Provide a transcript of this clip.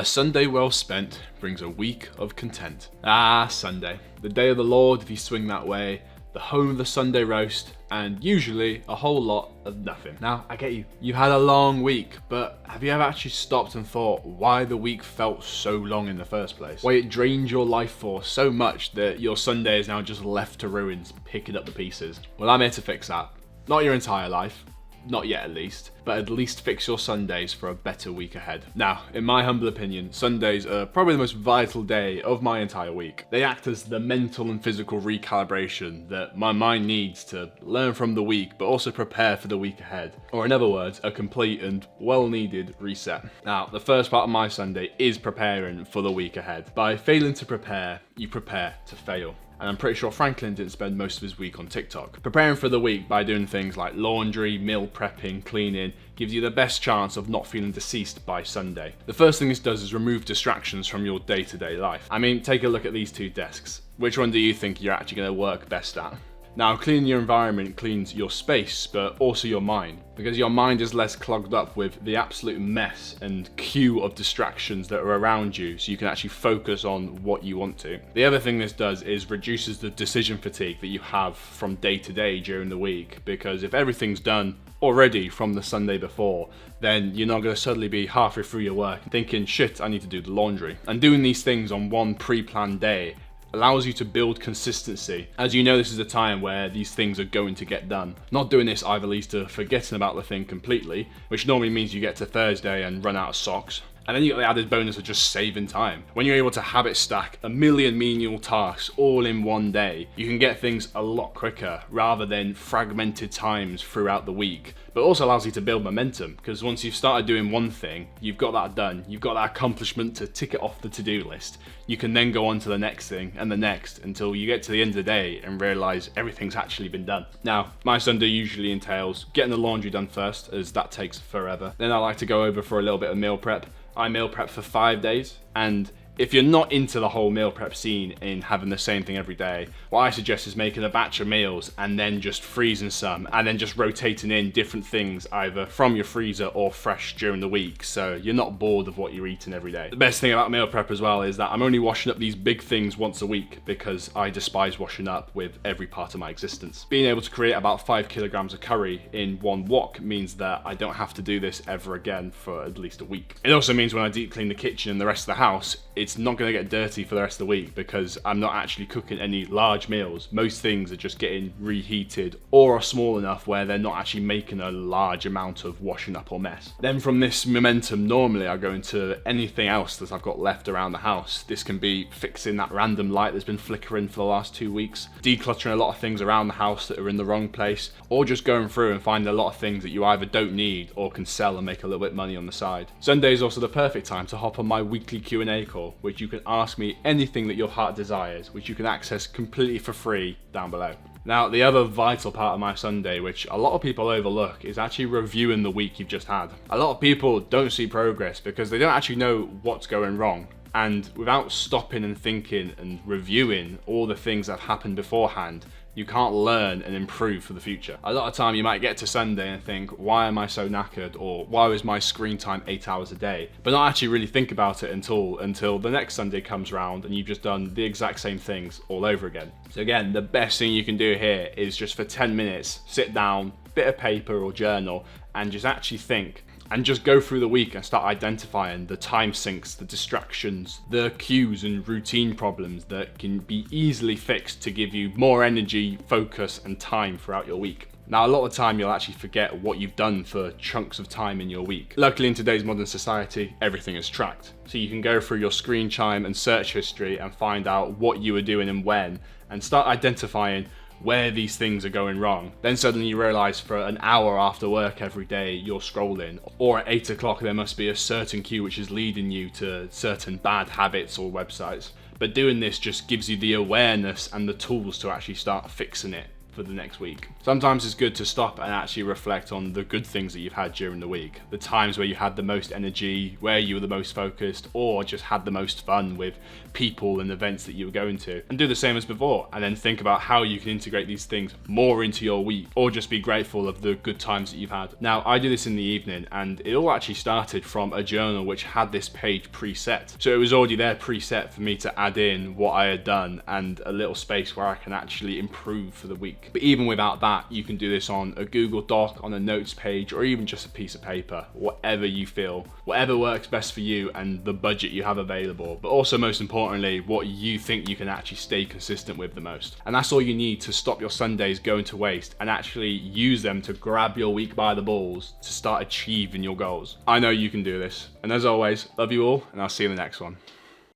A Sunday well spent brings a week of content. Ah, Sunday. The day of the Lord, if you swing that way, the home of the Sunday roast, and usually a whole lot of nothing. Now, I get you. You've had a long week, but have you ever actually stopped and thought why the week felt so long in the first place? Why it drained your life force so much that your Sunday is now just left to ruins, picking up the pieces? Well, I'm here to fix that. Not your entire life. Not yet at least, but at least fix your Sundays for a better week ahead. Now, in my humble opinion, Sundays are probably the most vital day of my entire week. They act as the mental and physical recalibration that my mind needs to learn from the week, but also prepare for the week ahead. Or in other words, a complete and well-needed reset. Now, the first part of my Sunday is preparing for the week ahead. By failing to prepare, you prepare to fail. And I'm pretty sure Franklin didn't spend most of his week on TikTok. Preparing for the week by doing things like laundry, meal prepping, cleaning, gives you the best chance of not feeling deceased by Sunday. The first thing this does is remove distractions from your day-to-day life. I mean, take a look at these two desks. Which one do you think you're actually going to work best at? Now, cleaning your environment cleans your space, but also your mind, because your mind is less clogged up with the absolute mess and queue of distractions that are around you, so you can actually focus on what you want to. The other thing this does is reduces the decision fatigue that you have from day to day during the week, because if everything's done already from the Sunday before, then you're not going to suddenly be halfway through your work thinking, shit, I need to do the laundry. And doing these things on one pre-planned day allows you to build consistency, as you know this is a time where these things are going to get done. Not doing this either leads to forgetting about the thing completely, which normally means you get to Thursday and run out of socks. And then you got the added bonus of just saving time. When you're able to habit stack a million menial tasks all in one day, you can get things a lot quicker rather than fragmented times throughout the week. But also allows you to build momentum, because once you've started doing one thing, you've got that done, you've got that accomplishment to tick it off the to-do list. You can then go on to the next thing and the next until you get to the end of the day and realize everything's actually been done. Now, my Sunday usually entails getting the laundry done first, as that takes forever. Then I like to go over for a little bit of meal prep. I meal prep for 5 days, and if you're not into the whole meal prep scene in having the same thing every day, what I suggest is making a batch of meals and then just freezing some and then just rotating in different things either from your freezer or fresh during the week, so you're not bored of what you're eating every day. The best thing about meal prep as well is that I'm only washing up these big things once a week because I despise washing up with every part of my existence. Being able to create about 5 kilograms of curry in one wok means that I don't have to do this ever again for at least a week. It also means when I deep clean the kitchen and the rest of the house, it's not going to get dirty for the rest of the week because I'm not actually cooking any large meals. Most things are just getting reheated or are small enough where they're not actually making a large amount of washing up or mess. Then from this momentum, normally I go into anything else that I've got left around the house. This can be fixing that random light that's been flickering for the last 2 weeks, decluttering a lot of things around the house that are in the wrong place, or just going through and finding a lot of things that you either don't need or can sell and make a little bit of money on the side. Sunday is also the perfect time to hop on my weekly Q&A call, which you can ask me anything that your heart desires, which you can access completely for free down below. Now, the other vital part of my Sunday, which a lot of people overlook, is actually reviewing the week you've just had. A lot of people don't see progress because they don't actually know what's going wrong. And without stopping and thinking and reviewing all the things that have happened beforehand, you can't learn and improve for the future. A lot of time you might get to Sunday and think, why am I so knackered? Or why was my screen time 8 hours a day? But not actually really think about it until the next Sunday comes around and you've just done the exact same things all over again. So again, the best thing you can do here is just for 10 minutes, sit down, bit of paper or journal, and just actually think. And just go through the week and start identifying the time sinks, the distractions, the cues and routine problems that can be easily fixed to give you more energy, focus and time throughout your week. Now, a lot of the time you'll actually forget what you've done for chunks of time in your week. Luckily, in today's modern society, everything is tracked. So you can go through your screen time and search history and find out what you were doing and when, and start identifying where these things are going wrong. Then suddenly you realize for an hour after work every day you're scrolling, or at 8 o'clock there must be a certain cue which is leading you to certain bad habits or websites. But doing this just gives you the awareness and the tools to actually start fixing it for the next week. Sometimes it's good to stop and actually reflect on the good things that you've had during the week. The times where you had the most energy, where you were the most focused, or just had the most fun with people and events that you were going to. And do the same as before, and then think about how you can integrate these things more into your week, or just be grateful of the good times that you've had. Now, I do this in the evening, and it all actually started from a journal which had this page preset. So it was already there preset for me to add in what I had done and a little space where I can actually improve for the week. But even without that, you can do this on a Google Doc, on a notes page, or even just a piece of paper, whatever you feel, whatever works best for you and the budget you have available, but also most importantly, what you think you can actually stay consistent with the most. And that's all you need to stop your Sundays going to waste and actually use them to grab your week by the balls to start achieving your goals. I know you can do this. And as always, love you all, and I'll see you in the next one.